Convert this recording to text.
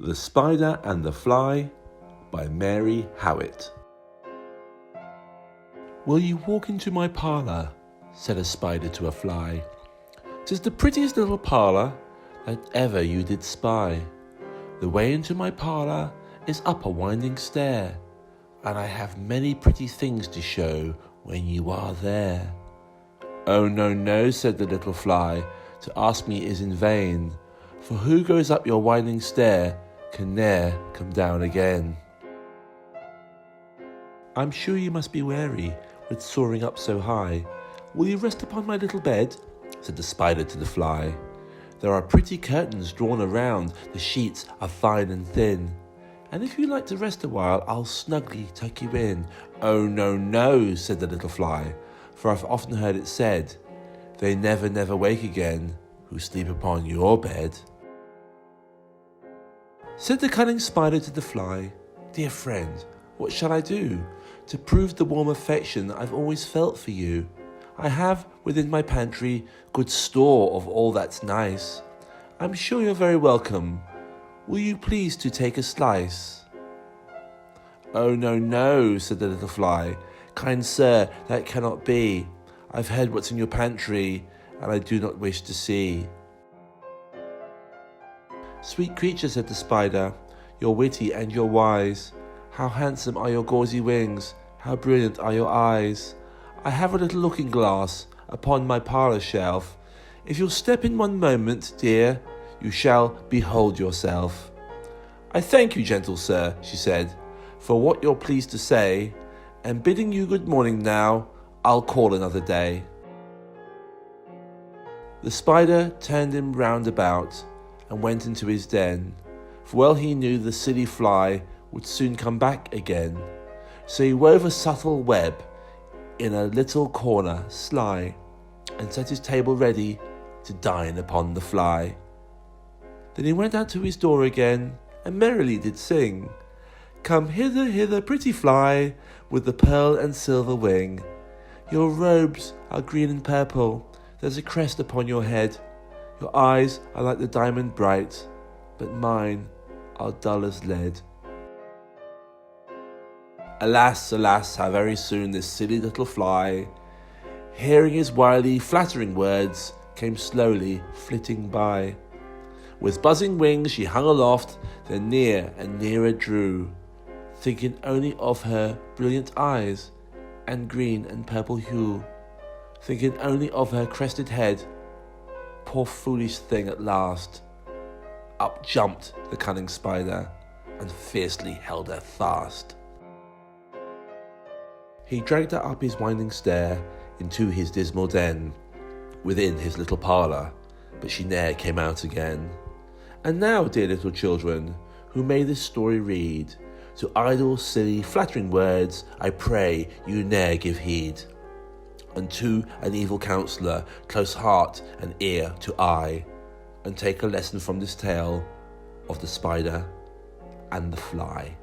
The Spider and the Fly by Mary Howitt. "Will you walk into my parlour?" said a spider to a fly. "'Tis the prettiest little parlour that ever you did spy. The way into my parlour is up a winding stair, and I have many pretty things to show when you are there." "Oh, no, no," said the little fly, "to ask me is in vain, for who goes up your winding stair can ne'er come down again." "I'm sure you must be weary with soaring up so high. Will you rest upon my little bed?" said the spider to the fly. "There are pretty curtains drawn around, the sheets are fine and thin, and if you like to rest a while, I'll snugly tuck you in." "Oh, no, no," said the little fly, "for I've often heard it said, they never, never wake again who sleep upon your bed." Said the cunning spider to the fly, "Dear friend, what shall I do to prove the warm affection I've always felt for you? I have within my pantry good store of all that's nice. I'm sure you're very welcome. Will you please to take a slice?" "Oh, no, no," said the little fly, "kind sir, that cannot be. I've heard what's in your pantry, and I do not wish to see." "Sweet creature," said the spider, "you're witty and you're wise. How handsome are your gauzy wings, how brilliant are your eyes. I have a little looking glass upon my parlour shelf. If you'll step in one moment, dear, you shall behold yourself." "I thank you, gentle sir," she said, "for what you're pleased to say, and bidding you good morning now, I'll call another day." The spider turned him round about and went into his den, for well he knew the silly fly would soon come back again. So he wove a subtle web in a little corner sly, and set his table ready to dine upon the fly. Then he went out to his door again, and merrily did sing, "Come hither, hither, pretty fly, with the pearl and silver wing. Your robes are green and purple, there's a crest upon your head. Your eyes are like the diamond bright, but mine are dull as lead." Alas, alas, how very soon this silly little fly, hearing his wily, flattering words, came slowly flitting by. With buzzing wings she hung aloft, then near and nearer drew, thinking only of her brilliant eyes and green and purple hue, thinking only of her crested head. Poor foolish thing, at last up jumped the cunning spider and fiercely held her fast. He dragged her up his winding stair into his dismal den, within his little parlour, but she ne'er came out again. And now, dear little children, who may this story read, to idle, silly, flattering words, I pray you ne'er give heed. Unto an evil counsellor, close heart and ear to eye, and take a lesson from this tale of the spider and the fly.